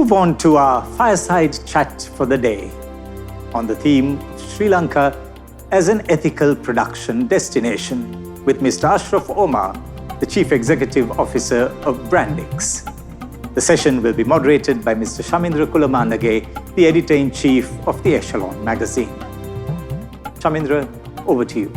move on to our fireside chat for the day on the theme Sri Lanka as an ethical production destination with Mr. Ashraf Omar, the Chief Executive Officer of Brandix. The session will be moderated by Mr. Shamindra Kulamanage, the Editor-in-Chief of the Echelon magazine. Shamindra, over to you.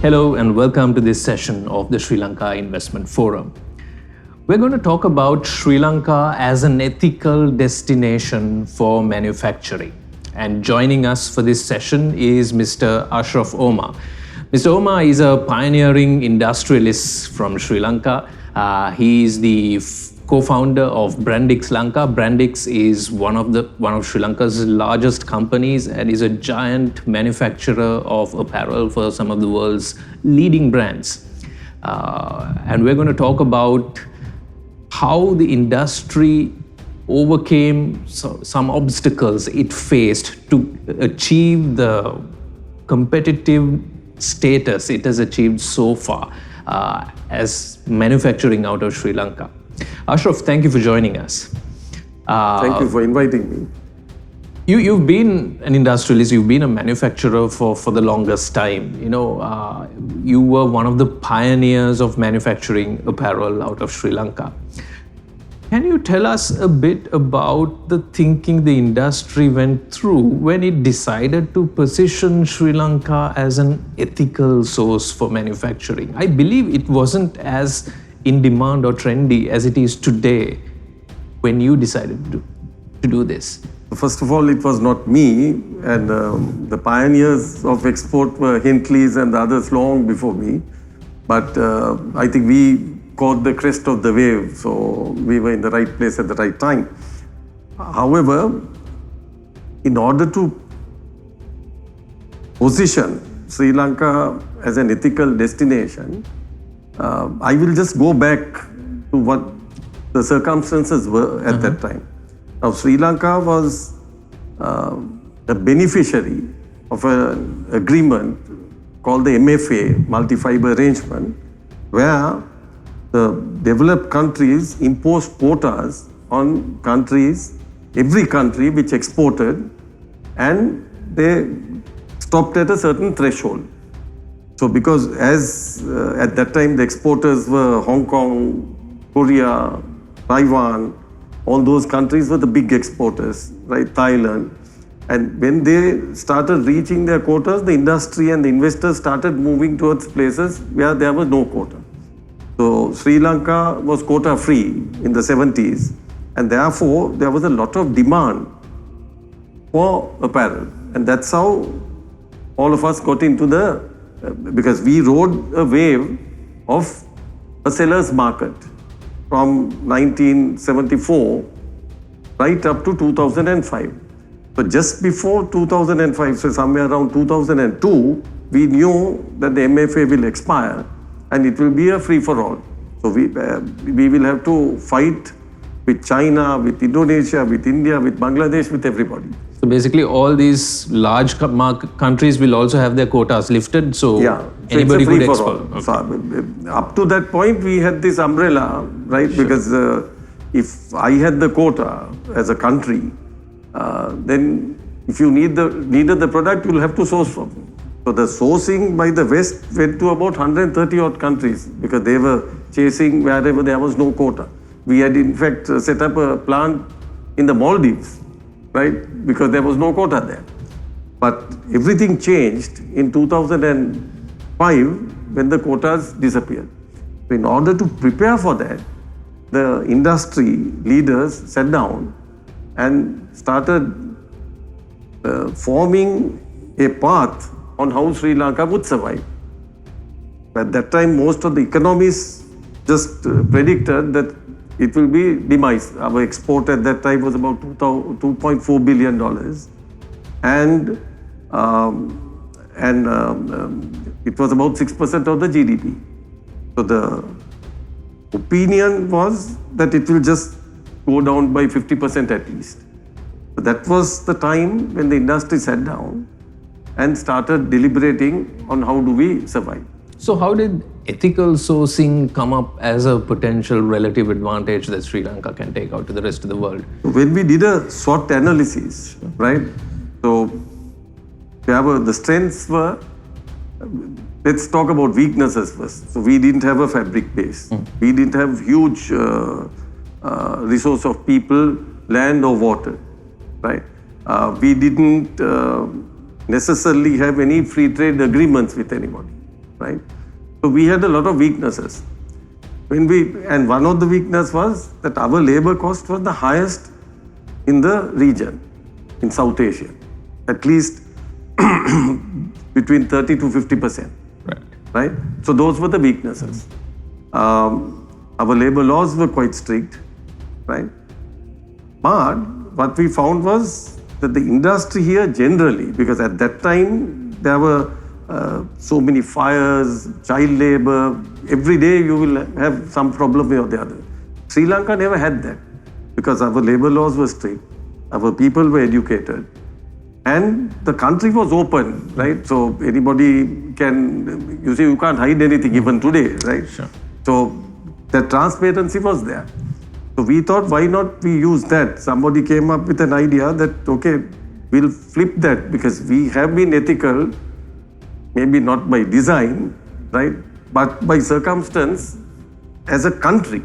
Hello and welcome to this session of the Sri Lanka Investment Forum. We're going to talk about Sri Lanka as an ethical destination for manufacturing. And joining us for this session is Mr. Ashraf Omar. Mr. Omar is a pioneering industrialist from Sri Lanka. He is the co-founder of Brandix Lanka. Brandix is one of Sri Lanka's largest companies and is a giant manufacturer of apparel for some of the world's leading brands. And we're going to talk about how the industry overcame some obstacles it faced to achieve the competitive status it has achieved so far as manufacturing out of Sri Lanka. Ashraf, thank you for joining us. Thank you for inviting me. You've been an industrialist, you've been a manufacturer for the longest time. You were one of the pioneers of manufacturing apparel out of Sri Lanka. Can you tell us a bit about the thinking the industry went through when it decided to position Sri Lanka as an ethical source for manufacturing? I believe it wasn't as in demand or trendy as it is today when you decided to do this. First of all, it was not me, and the pioneers of export were Hintleys and the others long before me. But I think we caught the crest of the wave, so we were in the right place at the right time. However, in order to position Sri Lanka as an ethical destination, I will just go back to what the circumstances were at that time. Now, Sri Lanka was a beneficiary of an agreement called the MFA, Multi-Fiber Arrangement, where the developed countries imposed quotas on countries, every country which exported, and they stopped at a certain threshold. So because at that time the exporters were Hong Kong, Korea, Taiwan, all those countries were the big exporters, right? Thailand. And when they started reaching their quotas, the industry and the investors started moving towards places where there was no quota. So Sri Lanka was quota free in the 70s, and therefore there was a lot of demand for apparel. And that's how all of us got into because we rode a wave of a seller's market from 1974 right up to 2005. So just before 2005, so somewhere around 2002, we knew that the MFA will expire and it will be a free-for-all. So we will have to fight with China, with Indonesia, with India, with Bangladesh, with everybody. So basically all these large countries will also have their quotas lifted, so anybody could export. Okay. So, up to that point, we had this umbrella, right? Sure. Because if I had the quota as a country, then if you needed the product, you'll have to source from it. So the sourcing by the West went to about 130 odd countries because they were chasing wherever there was no quota. We had in fact set up a plant in the Maldives, right? Because there was no quota there. But everything changed in 2005 when the quotas disappeared. So in order to prepare for that, the industry leaders sat down and started forming a path on how Sri Lanka would survive. At that time, most of the economists just predicted that it will be demise. Our export at that time was about $2.4 billion. And it was about 6% of the GDP. So the opinion was that it will just go down by 50% at least. So that was the time when the industry sat down and started deliberating on how do we survive. So how did ethical sourcing come up as a potential relative advantage that Sri Lanka can take out to the rest of the world? When we did a SWOT analysis, right? So the strengths were, let's talk about weaknesses first. So we didn't have a fabric base. We didn't have huge resource of people, land or water, right? We didn't necessarily have any free trade agreements with anybody, right? So we had a lot of weaknesses. And one of the weakness was that our labor cost was the highest in the region, in South Asia, at least between 30 to 50%. Right? So those were the weaknesses. Our labor laws were quite strict, right? But what we found was that the industry here generally, because at that time there were so many fires, child labor, every day you will have some problem or the other. Sri Lanka never had that because our labor laws were strict, our people were educated, and the country was open, right? So anybody can, you see, you can't hide anything even today, right? Sure. So the transparency was there. So we thought, why not we use that? Somebody came up with an idea that, okay, we'll flip that because we have been ethical, maybe not by design, right? But by circumstance as a country,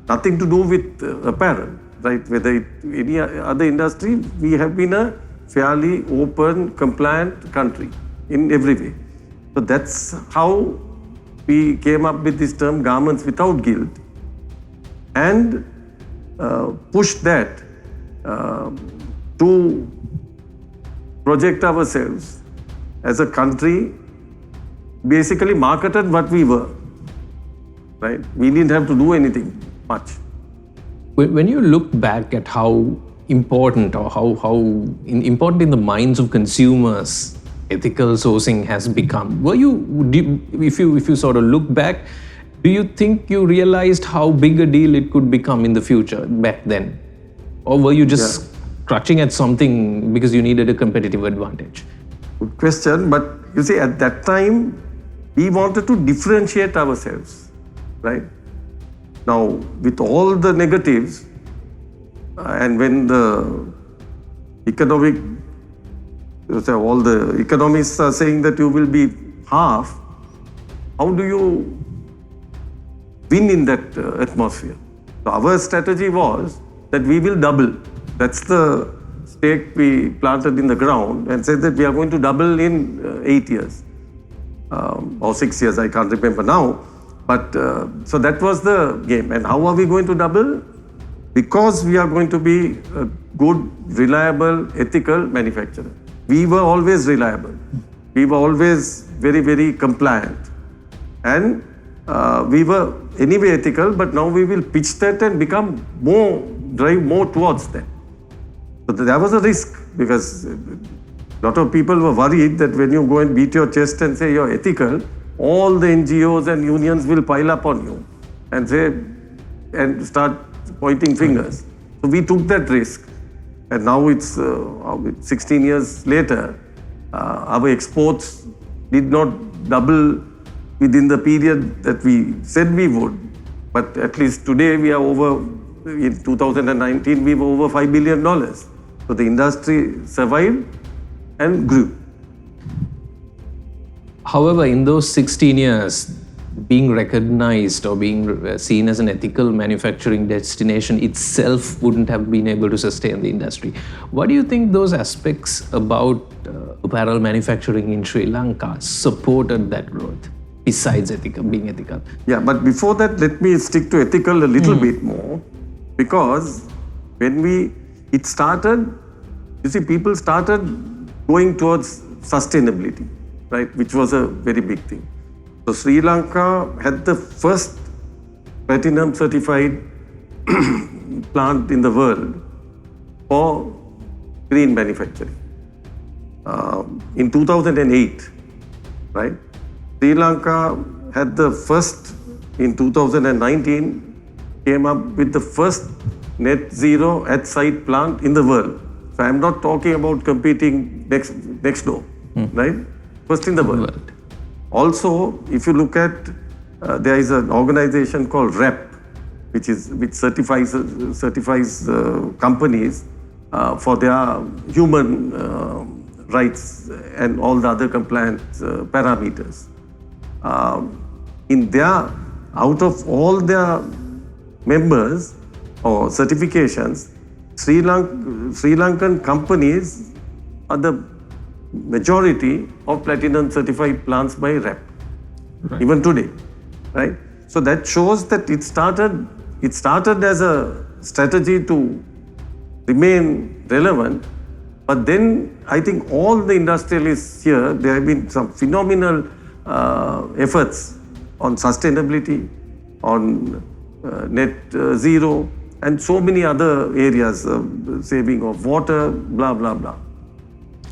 nothing to do with apparel, right? Whether any other industry, we have been a fairly open, compliant country in every way. So that's how we came up with this term garments without guilt and pushed that to project ourselves as a country, basically marketed what we were, right? We didn't have to do anything much. When you look back at how important or how important in the minds of consumers ethical sourcing has become, if you sort of look back, do you think you realized how big a deal it could become in the future back then? Or were you just clutching at something because you needed a competitive advantage? Good question, but you see, at that time, we wanted to differentiate ourselves, right? Now, with all the negatives, and when all the economists are saying that you will be half, how do you win in that atmosphere? So our strategy was that we will double. That's the stake we planted in the ground and said that we are going to double in 8 years or 6 years, I can't remember now. But so that was the game. And how are we going to double? Because we are going to be a good, reliable, ethical manufacturer. We were always reliable. We were always very, very compliant. And we were anyway ethical, but now we will pitch that and drive more towards that. So that was a risk because a lot of people were worried that when you go and beat your chest and say you're ethical, all the NGOs and unions will pile up on you and say, and start pointing fingers. So we took that risk. And now it's 16 years later, our exports did not double within the period that we said we would. But at least today we are in 2019, we were over $5 billion. So the industry survived and grew. However, in those 16 years, being recognized or being seen as an ethical manufacturing destination itself wouldn't have been able to sustain the industry. What do you think those aspects about apparel manufacturing in Sri Lanka supported that growth, besides being ethical? Yeah, but before that, let me stick to ethical a little bit more, because when it started, you see, people started going towards sustainability, right, which was a very big thing. So Sri Lanka had the first platinum certified plant in the world for green manufacturing. In 2008, right? Sri Lanka had the first, in 2019, came up with the first net zero at site plant in the world. So I'm not talking about competing next door, right? First in the world. Also, if you look at, there is an organization called REP, which certifies companies for their human rights and all the other compliance parameters. Out of all their members or certifications, Sri Lankan companies are the majority of platinum certified plants by REP, even today, right? So that shows that it started as a strategy to remain relevant, but then I think all the industrialists here, there have been some phenomenal efforts on sustainability, on net zero, and so many other areas, saving of water, blah, blah, blah.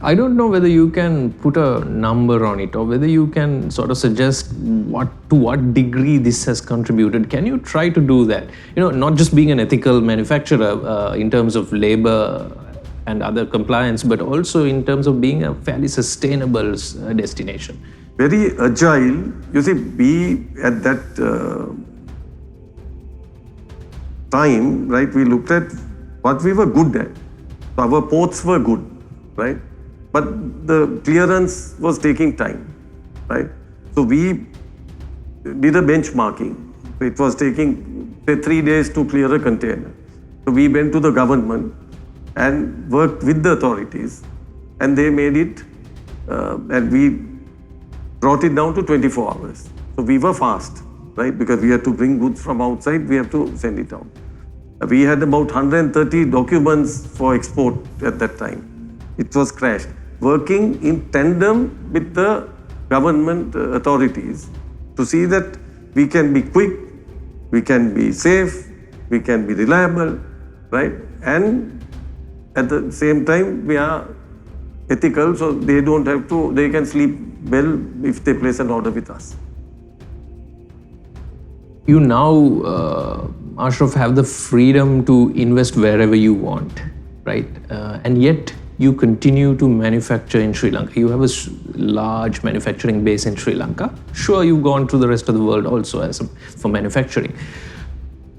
I don't know whether you can put a number on it or whether you can sort of suggest to what degree this has contributed. Can you try to do that? Not just being an ethical manufacturer in terms of labor and other compliance, but also in terms of being a fairly sustainable destination. Very agile. You see, we at that time, right, we looked at what we were good at. So our ports were good, right? But the clearance was taking time, right? So we did a benchmarking. It was taking, say, 3 days to clear a container. So we went to the government and worked with the authorities, and they made it, and we brought it down to 24 hours. So we were fast, right? Because we had to bring goods from outside, we have to send it out. We had about 130 documents for export at that time. It was crashed. Working in tandem with the government authorities to see that we can be quick, we can be safe, we can be reliable, right? And at the same time, we are ethical, so they can sleep well if they place an order with us. You now, Ashraf, have the freedom to invest wherever you want, right? And yet you continue to manufacture in Sri Lanka. You have a large manufacturing base in Sri Lanka. Sure, you've gone to the rest of the world also for manufacturing.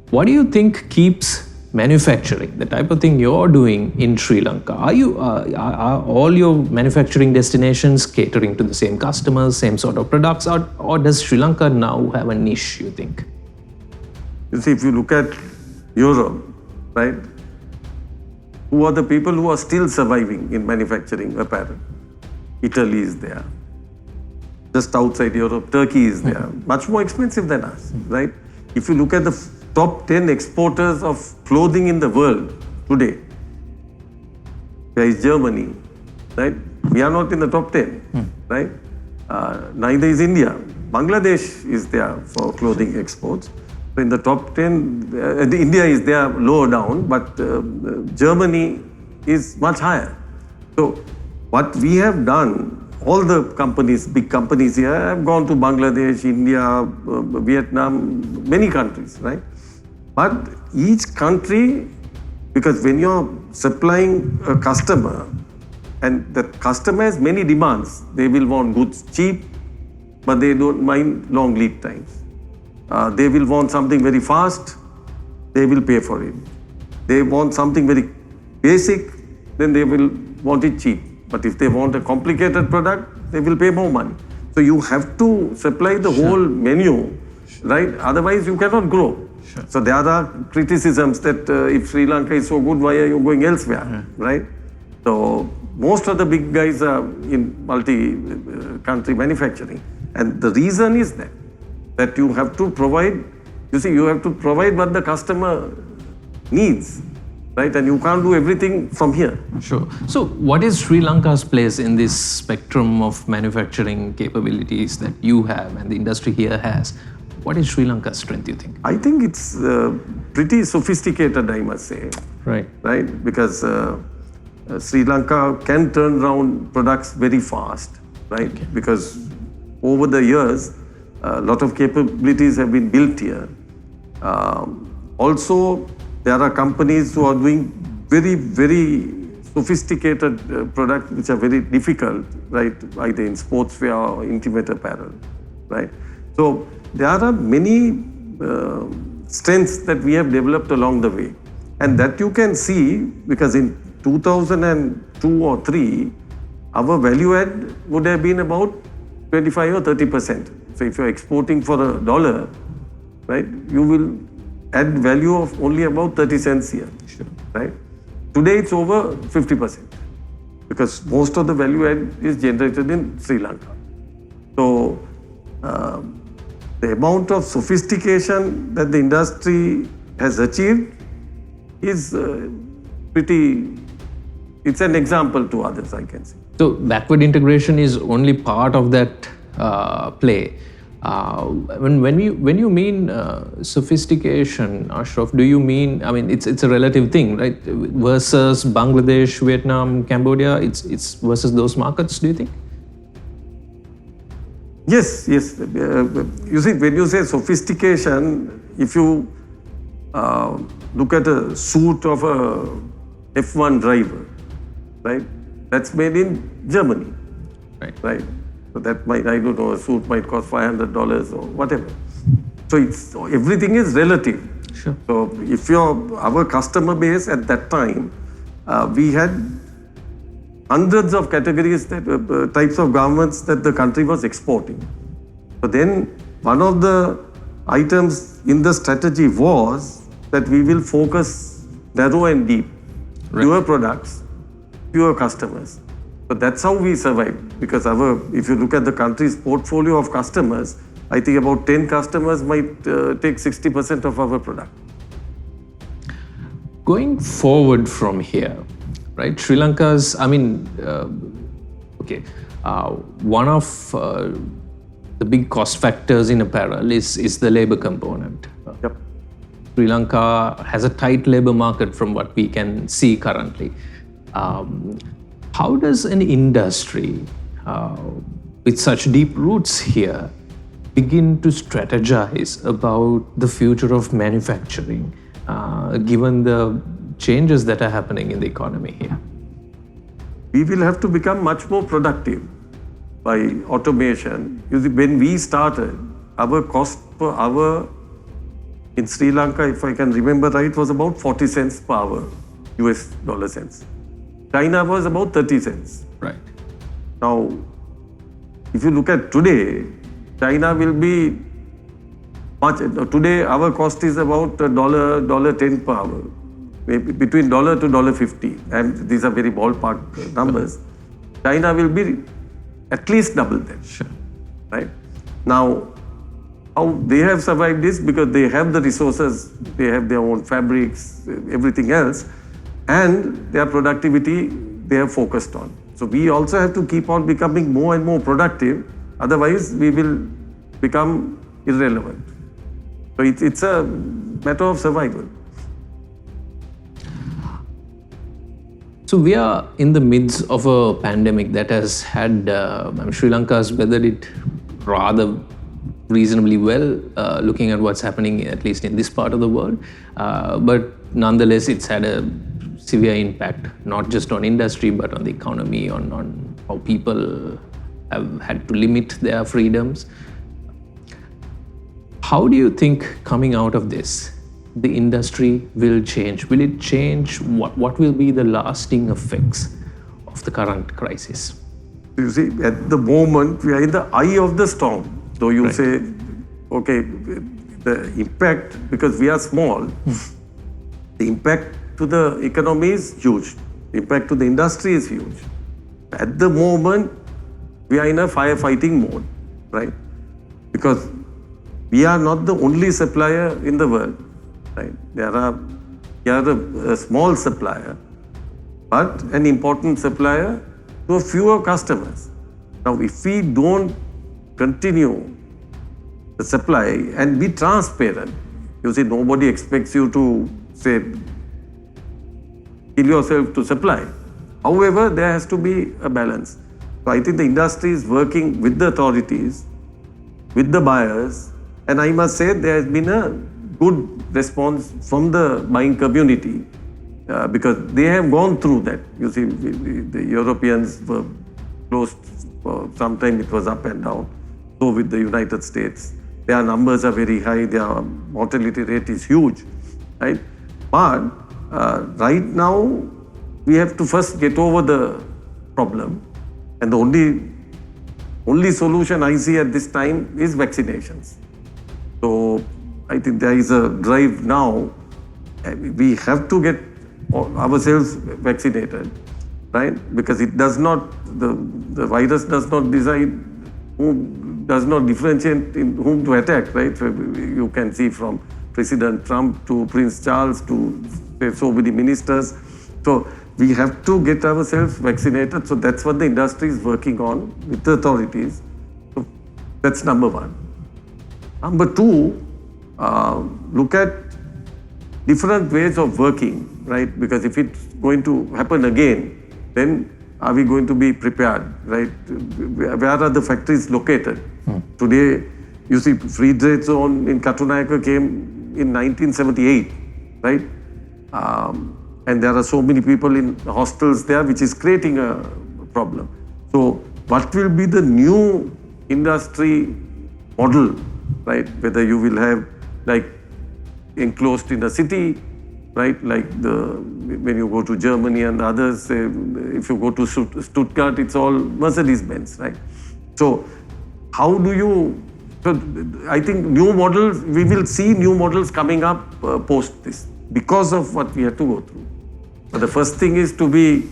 What do you think keeps manufacturing, the type of thing you're doing in Sri Lanka? Are all your manufacturing destinations catering to the same customers, same sort of products, or does Sri Lanka now have a niche, you think? You see, if you look at Europe, right, who are the people who are still surviving in manufacturing apparel? Italy is there. Just outside Europe, Turkey is there. Much more expensive than us, right? If you look at the top 10 exporters of clothing in the world today, there is Germany, right? We are not in the top 10, right? Neither is India. Bangladesh is there for clothing exports. So in the top 10, India is there lower down, but Germany is much higher. So what we have done, all the companies, big companies here have gone to Bangladesh, India, Vietnam, many countries, right? But each country, because when you're supplying a customer and the customer has many demands, they will want goods cheap, but they don't mind long lead times. They will want something very fast, they will pay for it. They want something very basic, then they will want it cheap. But if they want a complicated product, they will pay more money. So you have to supply the whole menu, right? Otherwise you cannot grow. Sure. So there are criticisms that if Sri Lanka is so good, why are you going elsewhere, right? So most of the big guys are in multi-country manufacturing. And the reason is that you have to provide, you have to provide what the customer needs, right? And you can't do everything from here. Sure. So what is Sri Lanka's place in this spectrum of manufacturing capabilities that you have and the industry here has? What is Sri Lanka's strength, you think? I think it's pretty sophisticated, I must say. Right. Right? Because Sri Lanka can turn around products very fast, right? Okay. Because over the years, a lot of capabilities have been built here. Also, there are companies who are doing very, very sophisticated products which are very difficult, right? Either in sportswear or intimate apparel, right? So there are many strengths that we have developed along the way, and that you can see because in 2002 or 3, our value add would have been about 25 or 30%. So if you're exporting for $1, right, you will add value of only about 30 cents here, Sure. right? Today it's over 50% because most of the value add is generated in Sri Lanka. So the amount of sophistication that the industry has achieved is it's an example to others, I can say. So backward integration is only part of that play. When you mean sophistication, Ashraf, do you mean? I mean, it's a relative thing, right? Versus Bangladesh, Vietnam, Cambodia, it's versus those markets. Do you think? Yes. You see, when you say sophistication, if you look at a suit of a F1 driver, right? That's made in Germany, right? So that might, I don't know, a suit might cost $500 or whatever. So everything is relative. Sure. So if our customer base at that time, we had hundreds of categories, types of garments that the country was exporting. So then one of the items in the strategy was that we will focus narrow and deep, fewer products, fewer customers. So that's how we survived, because if you look at the country's portfolio of customers, I think about 10 customers might take 60% of our product. Going forward from here, right? Sri Lanka's, one of the big cost factors in apparel is the labor component. Yep. Sri Lanka has a tight labor market from what we can see currently. How does an industry with such deep roots here begin to strategize about the future of manufacturing, given the changes that are happening in the economy here? We will have to become much more productive by automation. You see, when we started, our cost per hour in Sri Lanka, if I can remember right, was about 40 cents per hour, US dollar cents. China was about 30 cents. Right. Now, if you look at today, China will be much. Today, our cost is about $1.10 per hour, maybe between $1 to $1.50, and these are very ballpark numbers. China will be at least double that. Sure. Right? Now, how they have survived this because they have the resources, they have their own fabrics, everything else, and their productivity they have focused on. So we also have to keep on becoming more and more productive, otherwise we will become irrelevant. So it's a matter of survival. So we are in the midst of a pandemic that has had, Sri Lanka has weathered it rather reasonably well, looking at what's happening at least in this part of the world. But nonetheless, it's had a severe impact, not just on industry, but on the economy, on how people have had to limit their freedoms. How do you think coming out of this, the industry will change? Will it change? What will be the lasting effects of the current crisis? You see, at the moment, we are in the eye of the storm. Though you say, okay, the impact, because we are small, the impact to the economy is huge. The impact to the industry is huge. At the moment, we are in a firefighting mode, right? Because we are not the only supplier in the world, right? We are a small supplier, but an important supplier to a fewer customers. Now, if we don't continue the supply and be transparent, you see, nobody expects you to say, kill yourself to supply. However, there has to be a balance. So I think the industry is working with the authorities, with the buyers, and I must say there has been a good response from the buying community because they have gone through that. You see, the Europeans were closed for some time, it was up and down. So with the United States, their numbers are very high, their mortality rate is huge, right? But right now, we have to first get over the problem, and the only solution I see at this time is vaccinations. So I think there is a drive now. We have to get ourselves vaccinated, right? Because it does not, the virus does not decide does not differentiate in whom to attack, right? So you can see from President Trump to Prince Charles to so many ministers. So we have to get ourselves vaccinated. So that's what the industry is working on with the authorities. So that's number one. Number two, look at different ways of working, right? Because if it's going to happen again, then are we going to be prepared, right? Where are the factories located? Today, you see, free trade zone in Katunayaka came in 1978, right? And there are so many people in hostels there, which is creating a problem. So what will be the new industry model, right? Whether you will have like enclosed in a city, right? Like when you go to Germany and others, if you go to Stuttgart, it's all Mercedes-Benz, right? So how do you, so I think new models, we will see new models coming up post this because of what we have to go through. But the first thing is to be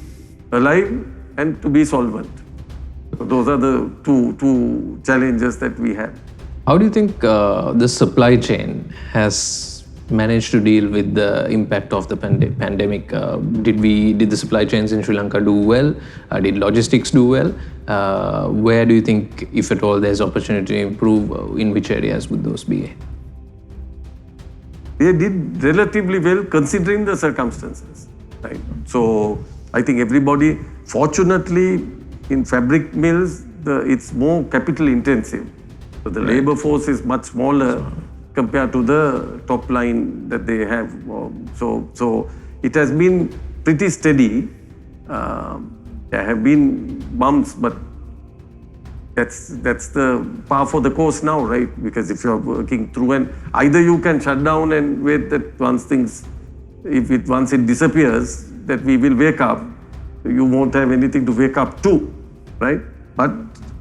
alive and to be solvent. So those are the two challenges that we have. How do you think the supply chain has managed to deal with the impact of the pandemic? Did the supply chains in Sri Lanka do well? Did logistics do well? Where do you think, if at all, there's opportunity to improve? In which areas would those be? They did relatively well considering the circumstances, right? So I think everybody, fortunately, in fabric mills, it's more capital intensive. So the labor force is much smaller compared to the top line that they have. So it has been pretty steady. There have been bumps, but that's the par for the course now, right? Because if you're working through, and either you can shut down and wait that once it disappears, that we will wake up, you won't have anything to wake up to, right? But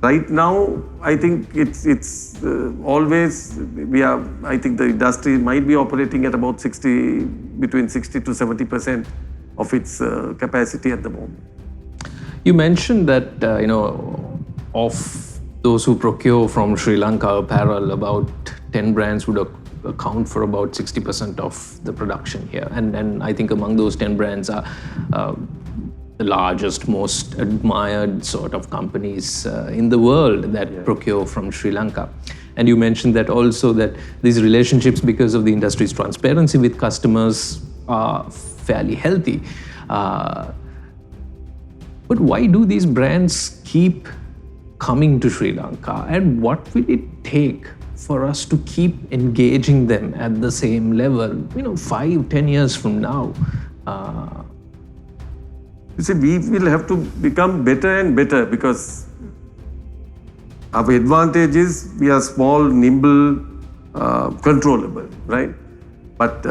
right now, I think it's always, I think the industry might be operating at about between 60 to 70% of its capacity at the moment. You mentioned that, of those who procure from Sri Lanka apparel, about 10 brands would account for about 60% of the production here. And I think among those 10 brands are the largest, most admired sort of companies in the world that procure from Sri Lanka. And you mentioned that also that these relationships, because of the industry's transparency with customers, are fairly healthy. But why do these brands keep coming to Sri Lanka? And what will it take for us to keep engaging them at the same level, 5-10 years from now? You see, we will have to become better and better because our advantage is we are small, nimble, controllable, right? But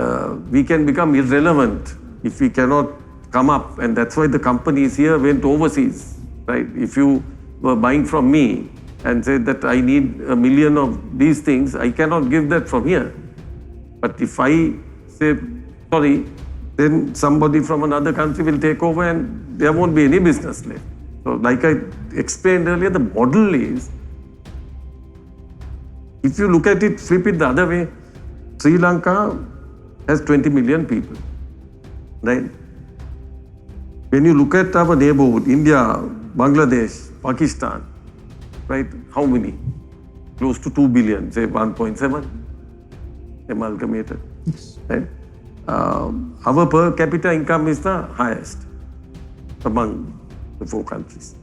we can become irrelevant if we cannot come up, and that's why the companies here went overseas, right? If you were buying from me and said that I need 1 million of these things, I cannot give that from here. But if I say, sorry, then somebody from another country will take over and there won't be any business left. So like I explained earlier, the model is, if you look at it, flip it the other way, Sri Lanka has 20 million people, right? When you look at our neighborhood, India, Bangladesh, Pakistan, right? How many? Close to 2 billion, say 1.7 amalgamated, right? Our per capita income is the highest among the 4 countries.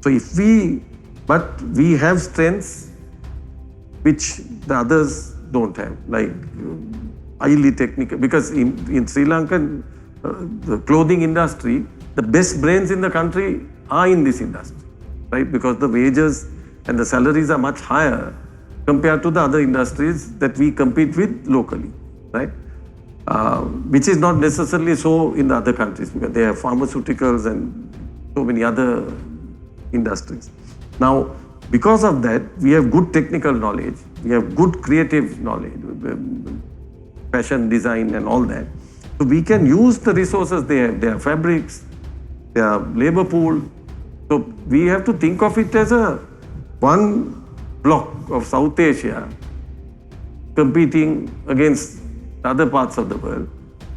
So but we have strengths which the others don't have, like highly technical, because in Sri Lanka, the clothing industry, the best brains in the country are in this industry, right? Because the wages and the salaries are much higher compared to the other industries that we compete with locally, right? Which is not necessarily so in the other countries because they have pharmaceuticals and so many other industries. Now, because of that, we have good technical knowledge, we have good creative knowledge, fashion design and all that. So we can use the resources they have, their fabrics, their labor pool. So we have to think of it as a one block of South Asia competing against other parts of the world.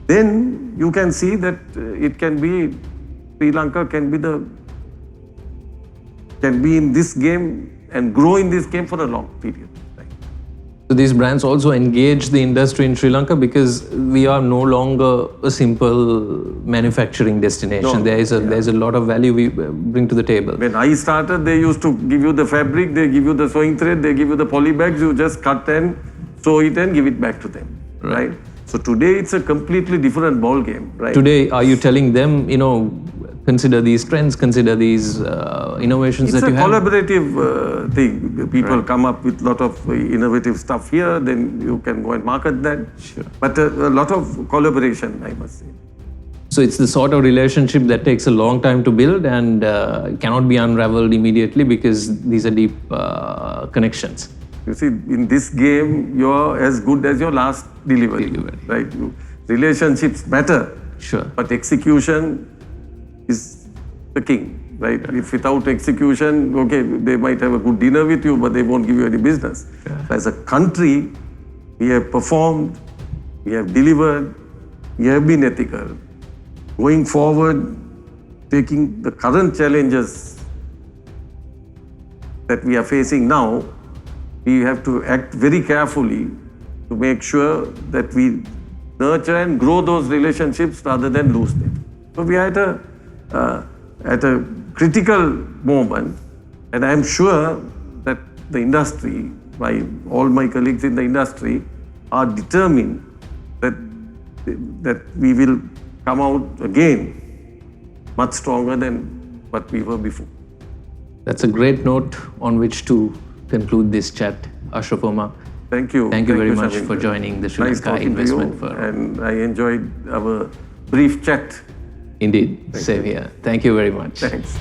Then you can see that it can be, Sri Lanka can be in this game and grow in this game for a long period. So these brands also engage the industry in Sri Lanka because we are no longer a simple manufacturing destination. No, there's a lot of value we bring to the table. When I started, they used to give you the fabric, they give you the sewing thread, they give you the poly bags, you just cut and sew it and give it back to them, right? So today it's a completely different ball game, right? Today, are you telling them, consider these trends, consider these innovations It's that you have? It's a collaborative thing. People come up with a lot of innovative stuff here, then you can go and market that. Sure. But a lot of collaboration, I must say. So it's the sort of relationship that takes a long time to build and cannot be unraveled immediately because these are deep connections. You see, in this game, you're as good as your last delivery. Right? Relationships matter. Sure. But execution is the king, right? Yeah. If without execution, okay, they might have a good dinner with you, but they won't give you any business. Yeah. As a country, we have performed, we have delivered, we have been ethical. Going forward, taking the current challenges that we are facing now, we have to act very carefully to make sure that we nurture and grow those relationships rather than lose them. So we are at a critical moment, and I am sure that the industry, all my colleagues in the industry, are determined that we will come out again much stronger than what we were before. That's a great note on which to conclude this chat. Ashraf Omar. Thank you. Thank you very much for joining the Sri Lanka Investment Forum. And I enjoyed our brief chat. Indeed. Same here. Thank you very much. Thanks.